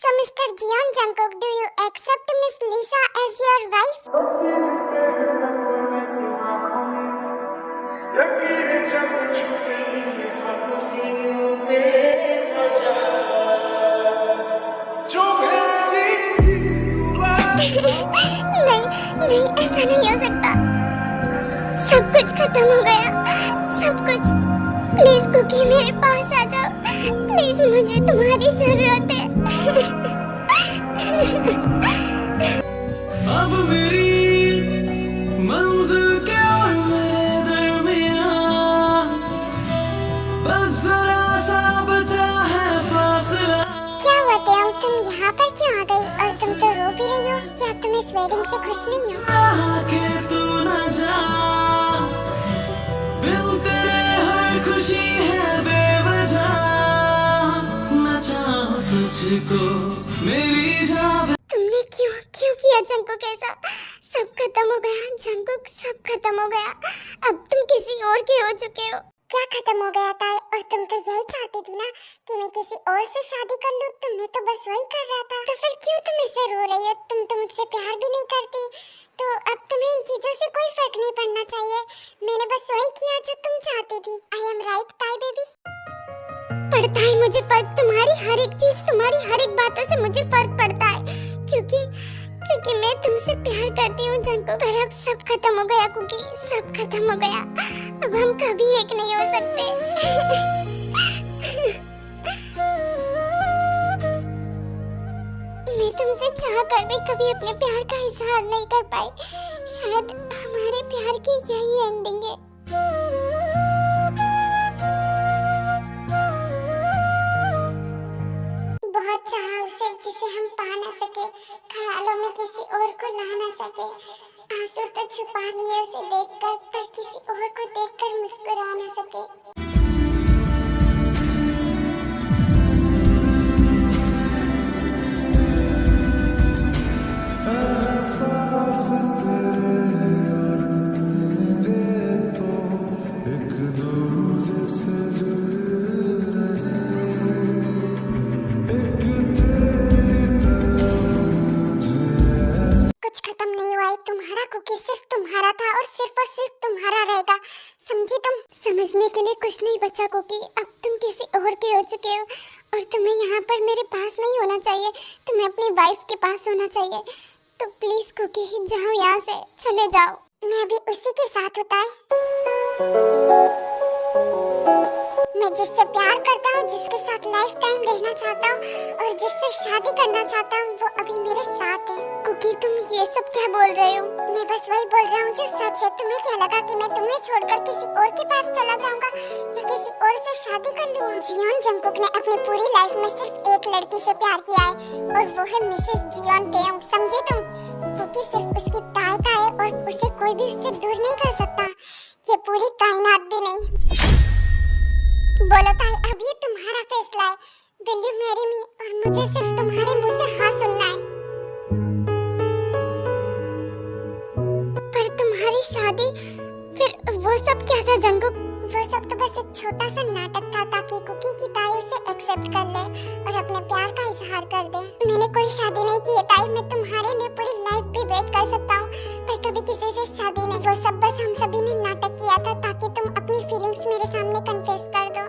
So, Mr. Jeon Jungkook, do you accept Miss Lisa as your wife? नहीं नहीं, ऐसा नहीं हो सकता। सब कुछ खत्म हो गया, सब कुछ। प्लीज कुकी मेरे पास आ जाओ, प्लीज मुझे तुम्हारी जरूरत है। अब मेरी मंजिल क्या मेरे दरमियां, बस जरा सा बचा है फासला। क्या हुआ तेरंग, तुम यहाँ पर क्यों आ गई? और तुम तो रो भी रही हो। क्या तुम इस वेडिंग से खुश नहीं हो? आके तू न जा, बिन तेरे हर खुशी है बेवजह। मैं चाहूं तुझको मेरी जान। तुमने क्यों क्यों किया जंकुक ऐसा? सब खत्म हो गया जंकुक, सब खत्म हो गया। अब तुम किसी और के हो चुके हो। क्या खत्म हो गया था? और तुम तो यही चाहती थी ना कि मैं किसी और से शादी कर लूं। तुम्हें तो बस वही कर रहा था। तो फिर क्यों तुम ऐसे रो रही हो? तुम तो मुझसे प्यार भी नहीं करती, तो अब तुम्हें इन चीजों से कोई फर्क नहीं पड़ना चाहिए। मैंने बस वही किया जो तुम चाहती थी। आई एम राइट ताई बेबी? पड़ता है मुझे फर्क, तुम्हारी हर एक चीज, तुम्हारी हर एक बातों से मुझे फर्क पड़ता है, क्योंकि मैं तुमसे प्यार करती हूँ जंकुक। पर अब सब खत्म हो गया कुकी, सब खत्म हो गया। अब हम कभी एक नहीं हो सकते। मैं तुमसे चाह कर भी कभी अपने प्यार का इजहार नहीं कर पाई। शायद हमारे प्यार की यही एंडिंग है। बहुत चाहा उसे जिसे हम पा ना सके, ख्यालों में किसी और को ला ना सके। आंसू तो छुपा लिए उसे देखकर, पर किसी और को देखकर मुस्कुरा ना सके। एहसास तेरे और मेरे तो एक दूजे से जुड़ रहे, एक तेरी तरफ मुझे। कुछ खत्म नहीं हुआ है। तुम्हारा कुकी सिर्फ तुम्हारा था और सिर्फ तुम्हारा रहेगा। समझी तुम? समझने के लिए कुछ नहीं बचा कुकी। अब तुम किसी और के हो चुके हो और तुम्हें यहाँ पर मेरे पास नहीं होना चाहिए। तुम्हें अपनी वाइफ के पास होना चाहिए। तो प्लीज कुकी जाओ यहाँ से, चले जाओ। मैं अभी उसी के साथ होता है। मैं जिससे प्यार करता हूँ, जिसके साथ लाइफ टाइम रहना चाहता हूँ और जिससे शादी करना चाहता हूँ, वो अभी मेरे साथ है। कुकी तुम ये सब क्या बोल रहे हो? मैं बस वही बोल रहा हूँ जो सच है। तुम्हें क्या लगा कि मैं तुम्हें छोड़कर किसी और के पास चला जाऊंगा या किसी और से शादी कर लूंगा? जियोन जंकुक ने अपनी पूरी लाइफ में सिर्फ एक लड़की से प्यार किया है और वो है मिसेस जियोन तेयोंग। समझी तुम? कुकी सिर्फ उसकी ताई का है और उसे कोई भी उससे दूर नहीं कर सकता। ये पूरी कायनात भी नहीं। बोलो ताई, अब ये तुम्हारा फैसला है। Will you marry me? और मुझे सिर्फ तुम्हारे मुंह से हाँ सुनना है। पर तुम्हारी शादी, फिर वो सब क्या था जंकुक? वो सब तो बस एक छोटा सा नाटक था ताकि कुकी की ताई उसे एक्सेप्ट कर ले और अपने प्यार का इजहार कर दे। मैंने कोई शादी नहीं की है ताई। मैं तुम्हारे लिए पूरी लाइफ भी वेट कर सकता हूँ, पर कभी किसी से शादी नहीं। वो सब बस हम सभी ने नाटक किया था ताकि तुम अपनी फीलिंग्स मेरे सामने कन्फेस कर दो,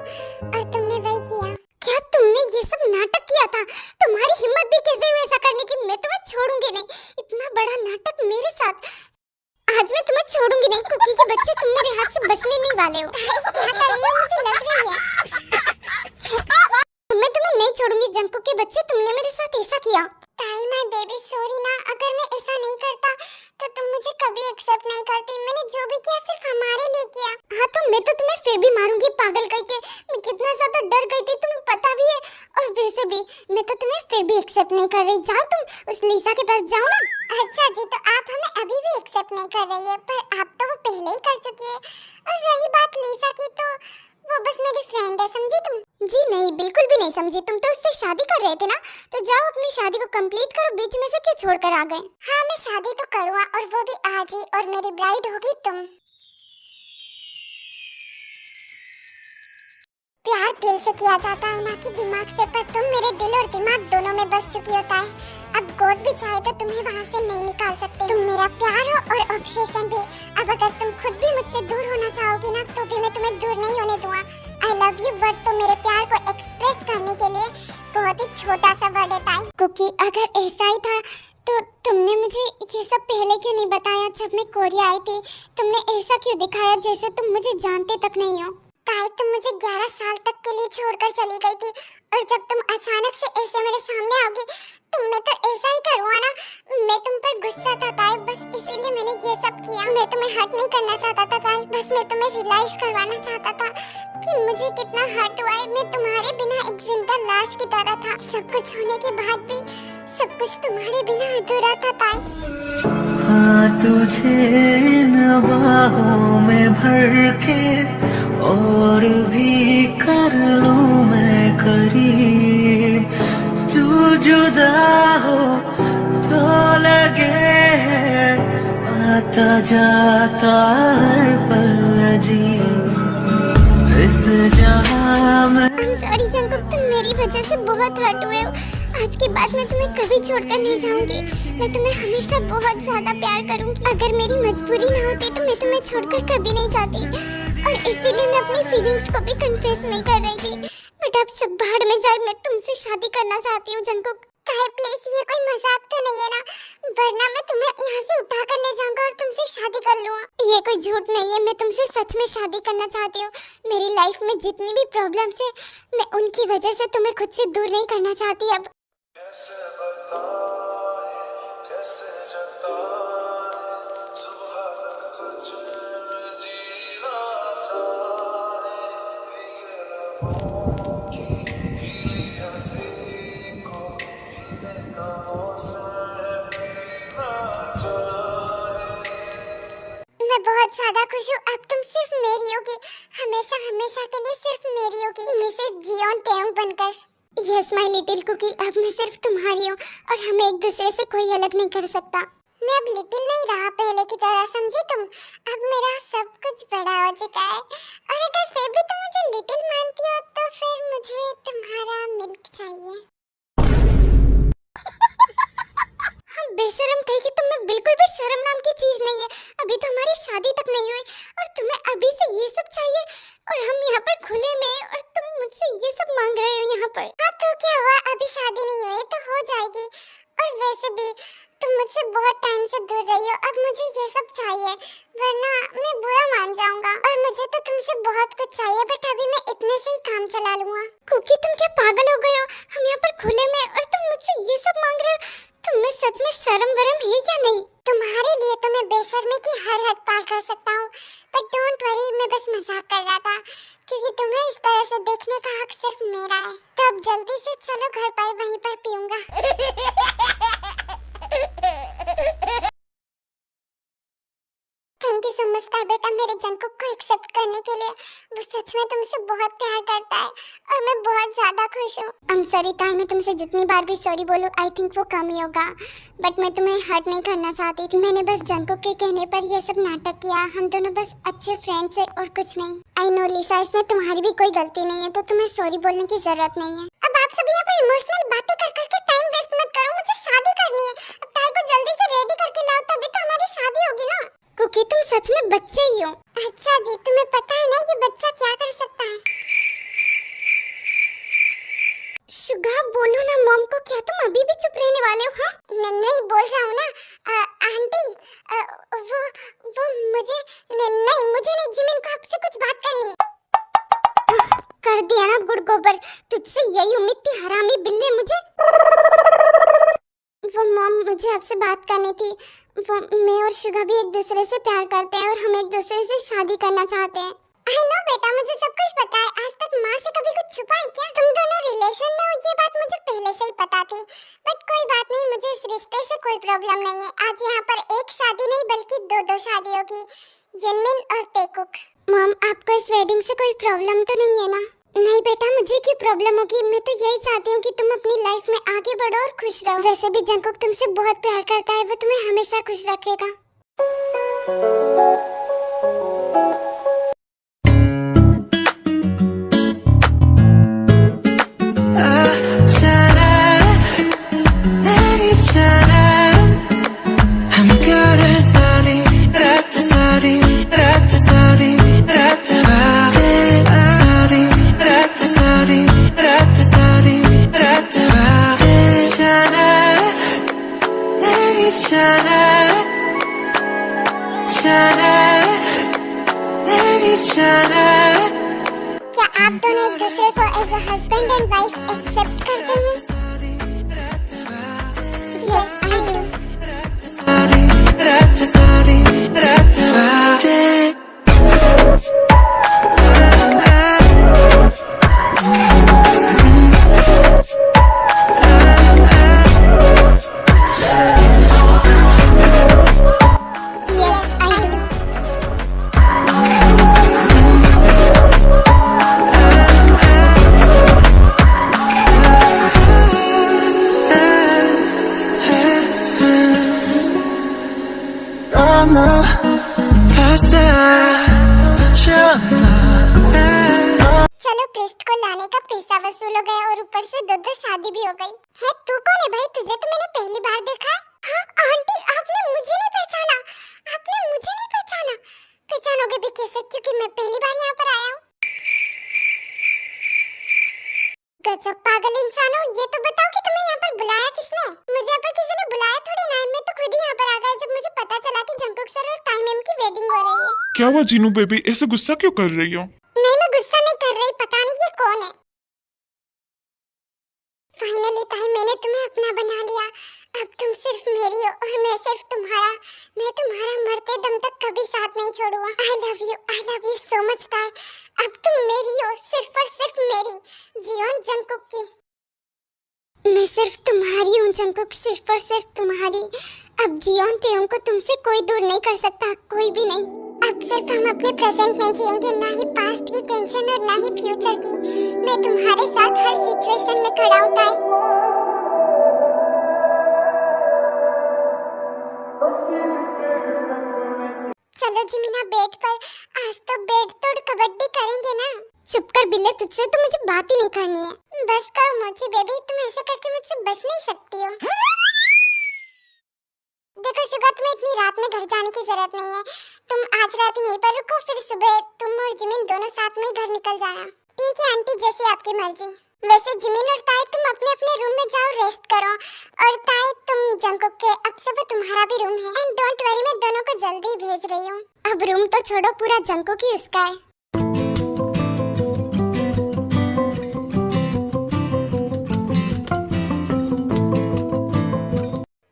और तुमने वही किया। क्या तुमने ये सब नाटक किया था? तुम्हारी हिम्मत भी कैसे हुई ऐसा करने की? मैं तुम्हें छोड़ूंगी नहीं। इतना बड़ा नाटक मेरे साथ। आज मैं तुम्हें छोड़ूंगी नहीं। कुकी के बच्चे, तुम मेरे हाथ से बचने नहीं वाले हो। क्या कर रही हो? मुझे लग रही है। मैं तुम्हें नहीं छोड़ूंगी जंकुक के बच्चे। तुमने मेरे साथ ऐसा किया। ताई माय बेबी, सॉरी ना। अगर मैं ऐसा नहीं करता तो तुम मुझे कभी एक्सेप्ट नहीं करती। मैंने जो भी किया सिर्फ हमारे लिए किया। हाँ तो मैं तो तुम्हें फिर भी मारूंगी पागल कह के। मैं कितना ज्यादा डर गई थी तुम्हें पता भी है। और वैसे भी मैं तो तुम्हें फिर भी एक्सेप्ट नहीं कर रही। जाओ तुम उस लिसा के पास जाओ ना। अच्छा जी, तो आप हमें अभी भी एक्सेप्ट नहीं कर रही है, पर आप तो वो पहले ही कर चुकी है। और रही बात लिसा की, तो वो बस मेरी फ्रेंड है। समझी तुम? जी नहीं, बिल्कुल भी नहीं समझी। तुम तो उससे शादी कर रहे थे ना, तो जाओ अपनी शादी को कंप्लीट करो। बीच में से क्यों छोड़कर आ गए? हाँ मैं शादी तो करूँगा, और वो भी आज ही, और मेरी ब्राइड होगी तुम। प्यार दिल से किया जाता है ना कि दिमाग से, पर तुम मेरे दिल और दिमाग दोनों में बस चुकी होता है। अब गॉड भी चाहे तो तुम्हें वहाँ से नहीं निकाल सकते। तुम मेरा प्यार हो और ऑब्सेशन भी। अब अगर तुम खुद भी मुझसे दूर होना चाहोगी ना तो भी मैं तुम्हें दूर नहीं होने दूंगा। आई लव यू वर्ड तो मेरे प्यार को एक्सप्रेस करने के लिए बहुत ही छोटा सा वर्ड होता है। क्योंकि अगर ऐसा ही था तो तुमने मुझे ये सब पहले क्यों नहीं बताया? जब मैं कोरिया आई थी तुमने ऐसा क्यों दिखाया जैसे तुम मुझे जानते तक नहीं हो? ताई तुम मुझे 11 साल तक के लिए छोड़कर चली गई थी और जब तुम अचानक से ऐसे मेरे सामने आओगी तो मैं तो ऐसा ही करूँगा ना। मैं तुम पर गुस्सा था ताई, बस इसीलिए मैंने ये सब किया। मैं तुम्हें हर्ट नहीं करना चाहता था ताई, बस मैं तुम्हें रियलाइज करवाना चाहता था कि मुझे कितना हर्ट हुआ है। मैं तुम्हारे बिना एक जिंदा लाश की तरह था। सब कुछ होने के बाद भी सब कुछ तुम्हारे बिना अधूरा था ताई। हाँ तुझे इन बाहों में भर के और भी कर लूं मैं करीब। तू जुदा हो तो लगे आता जाता हर पल अजीब इस जहां में। I'm sorry जंकुक, तुम मेरी वजह से बहुत हर्ट हुए हो। आज के बाद मैं तुम्हें कभी छोड़कर नहीं जाऊंगी। मैं तुम्हें हमेशा बहुत ज्यादा प्यार करूंगी। अगर मेरी मजबूरी ना होती तो मैं तुम्हें छोड़कर कभी नहीं जाती और इसीलिए मैं अपनी फीलिंग्स को भी कन्फेस नहीं कर रही थी। बट अब सब भाड़ में जाए, मैं तुमसे शादी करना चाहती हूँ जंकुक। ताई प्लीज, ये कोई मजाक तो नहीं है ना? वरना मैं तुम्हें यहाँ से उठा कर ले जाऊंगा और तुमसे शादी कर लूंगा। ये कोई झूठ नहीं है, मैं तुमसे सच में शादी करना चाहती हूँ। मेरी लाइफ में जितनी भी प्रॉब्लम्स है मैं उनकी वजह से तुम्हें खुद से दूर नहीं करना चाहती। अब कैसे बताए कैसे जताए सुबह तक तुझे जीना चाहे भीगे लबों की गीली हंसी को भीगने का मौसम पीना चाहे। मैं बहुत ज्यादा खुश हूँ। अब तुम सिर्फ मेरी होगी, हमेशा हमेशा के लिए सिर्फ मेरी होगी, मिसेस जियोन तेओंग बनकर। यस माय लिटिल कुकी, अब मैं सिर्फ तुम्हारी हूँ और हमें एक दूसरे से कोई अलग नहीं कर सकता। मैं अब लिटिल नहीं रहा पहले की तरह, समझी तुम? अब मेरा सब कुछ बड़ा हो चुका है और अगर फिर भी तुम मुझे लिटिल मानती हो तो फिर मुझे तुम्हारा मिल्क चाहिए। हम बेशरम थे कि तुम्हें बिल्कुल भी शर्म नाम की चीज नहीं है। अभी तो हमारी शादी तक नहीं हुई और तुम्हें अभी से ये सब चाहिए और हम यहाँ पर खुले में और तुम मुझसे ये सब मांग रहे हो यहाँ पर। हाँ तो क्या हुआ, अभी शादी नहीं हुई तो हो जाएगी। और वैसे भी तुम मुझसे बहुत टाइम से दूर रही हो, अब मुझे ये सब चाहिए वरना मैं बुरा मान जाऊंगा। और मुझे तो तुमसे बहुत कुछ चाहिए बट अभी मैं इतने से ही काम चला लूंगा। कुकी तुम क्या पागल हो गए हो? हम यहाँ पर खुले में और तुम मुझसे ये सब मांग रहे हो? तुम्हें सच में शर्म वरम है या नहीं? तुम्हारे लिए तो मैं बेशर्मी की हर हद पार कर सकता हूँ, बट डोंट वरी, मैं बस मजाक कर रहा था क्योंकि तुम्हें इस तरह से देखने का हक सिर्फ मेरा है। तो अब जल्दी से चलो घर पर, वहीं पर पीऊंगा। थैंक यू सो मच ताई बेटा मेरे जंकुक को एक्सेप्ट करने के लिए। वो सच में तुमसे बहुत प्यार करता है और मैं बहुत ज्यादा खुश हूँ। आई एम सॉरी ताई, मैं तुमसे जितनी बार भी सॉरी बोलूँ आई थिंक वो कम ही होगा, बट मैं तुम्हें हर्ट नहीं करना चाहती थी। मैंने बस जंकुक के कहने पर ये सब नाटक किया। हम दोनों बस अच्छे फ्रेंड्स हैं और कुछ नहीं। आई नो लिसा, इसमें तुम्हारी भी कोई गलती नहीं है तो तुम्हें सॉरी बोलने की जरूरत नहीं है। अब आप सब यहाँ पर इमोशनल बातें कर करके टाइम वेस्ट मत करो, मुझे शादी करनी है। अब ताई को जल्दी से रेडी करके लाओ तभी तो हमारी शादी होगी ना। क्योंकि तुम सच में बच्चे ही हो। अच्छा जी, तुम्हें पता है ना ये बच्चा क्या कर सकता है? शुगा बोलो ना मॉम को, क्या तुम अभी भी चुप रहने वाले हो? हाँ नहीं बोल रहा हूँ ना आंटी, वो मुझे नहीं जिमिन को आपसे कुछ बात करनी है। कर दिया ना गुड़ गोबर, तुझसे यही उम्मीद थी हरामी बिल्ली। मुझे वो मॉम मुझे आपसे बात करनी थी। वो मैं और शुगा भी एक दूसरे से प्यार करते हैं और हम एक दूसरे से शादी करना चाहते हैं। आई नो बेटा, मुझे सब कुछ पता है। आज तक माँ से कभी कुछ छुपा है क्या? तुम दोनों रिलेशन में हो ये बात मुझे पहले से ही पता थी, बट कोई बात नहीं, मुझे इस रिश्ते से कोई प्रॉब्लम नहीं है। आज यहाँ पर एक शादी नहीं बल्कि दो शादी होगी, युनमिन और तेकुक। मॉम आपको इस वेडिंग से कोई प्रॉब्लम तो नहीं है ना? नहीं बेटा, मुझे क्यों प्रॉब्लम होगी? मैं तो यही चाहती हूँ कि तुम अपनी लाइफ में आगे बढ़ो और खुश रहो। वैसे भी जंकुक तुमसे बहुत प्यार करता है, वो तुम्हें हमेशा खुश रखेगा। चले। क्या आप दोनों एक दूसरे को as a husband and wife accept करते हैं? Yes I do. Yes I do. चलो क्रिस्ट को लाने का पैसा वसूल हो गया और ऊपर से दो शादी भी हो गई है। तू कौन है भाई? तुझे तो मैंने पहली बार देखा है। हाँ आंटी, आपने मुझे नहीं पहचाना। आपने मुझे नहीं पहचाना। पहचानोगे भी कैसे, क्योंकि मैं पहली बार यहाँ पर आया हूँ। गजब पागल इंसान हो। ये तो बताओ कि तुम्हें यहाँ पर बुलाया किसने? मुझे यहाँ पर किसी ने बुलाया थोड़ी ना है। मैं तो खुद ही यहाँ पर आ गया जब मुझे पता चला कि जंकुक सर और ताई मैम की वेडिंग हो रही है। क्या हुआ जीनू बेबी, ऐसे गुस्सा क्यों कर रही हो? नहीं, मैं गुस्सा नहीं कर रही। पता नहीं ये कौन है। फाइनली ताई, मैंने तुम्हें अपना बना लिया। अब तुम सिर्फ मेरी हो और मैं सिर्फ तुम्हारा। मैं तुम्हारा मरते दम तक कभी साथ नहीं छोड़ूंगा। I love you so much ताई। अब तुम मेरी हो, सिर्फ और सिर्फ मेरी। जीवन जंकुक की। मैं सिर्फ तुम्हारी हूँ जंकुक, सिर्फ और सिर्फ तुम्हारी। अब जियोन तेयोन को तुमसे कोई दूर नहीं कर सकता, कोई भी नहीं। अब सिर्फ हम अपने प्रेजेंट में जिएंगे, ना ही पास्ट की टेंशन और ना ही फ्यूचर की। मैं तुम्हारे साथ हर सिचुएशन में खड़ा हूँ ताई। चलो जिमिना बेड पर। आज तो बेड तोड़ कबड्डी करेंगे ना। चुप कर बिल्ले, तुझसे तो मुझे बात ही नहीं करनी है। बस करो मोची बेबी, तुम ऐसे करके मुझसे बच नहीं सकती हो। देखो शुगा, तुम्हें इतनी रात में घर जाने की जरूरत नहीं है। तुम आज रात यहीं पर रुको, फिर सुबह तुम और जिमिन दोनों साथ में ही घर निकल जाना। ठीक है आंटी, जैसी आपकी मर्जी। वैसे जिमिन और ताई, तुम अपने अपने रूम में जाओ, रेस्ट करो। और ताई, तुम जंकुक के, अब से वो तुम्हारा भी रूम है। एंड डोंट वरी, मैं दोनों को जल्दी भेज रही हूँ। अब रूम तो छोड़ो, पूरा जंकुक ही उसका है।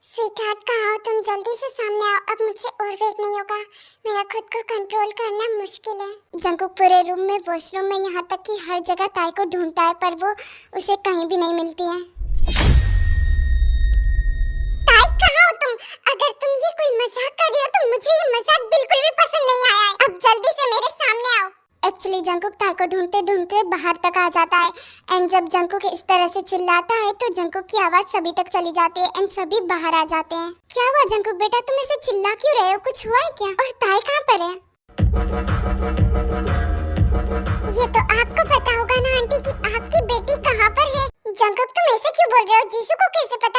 स्वीटहार्ट, कहाँ हो तुम? जल्दी से सामने आओ। अब मुझसे और वेट नहीं होगा। मेरा खुद को कंट्रोल करना मुश्किल है। जंकुक पूरे रूम में, वॉशरूम में, यहाँ तक कि हर जगह ताई को ढूंढता है, पर वो उसे कहीं भी नहीं मिलती है। ताई, कहाँ हो तुम? अगर तुम ये कोई मजाक कर रही हो तो मुझे ये मजाक बिल्कुल भी पसंद नहीं आया है। अब जल्दी से मेरे सामने आओ। एक्चुअली जंकुक ताई को ढूंढते ढूंढते बाहर तक आ जाता है। एंड जब जंकुक इस तरह से चिल्लाता है तो जंकुक की आवाज सभी तक चली जाती है एंड सभी बाहर आ जाते हैं। क्या हुआ जंकुक बेटा, तुम ऐसे चिल्ला क्यों रहे हो? कुछ हुआ है क्या? और ताई कहाँ पर है? ये तो आपको पता होगा ना आंटी कि आपकी बेटी कहाँ पर है। जंकुक, तुम ऐसे क्यों बोल रहे हो? जीसू को कैसे पता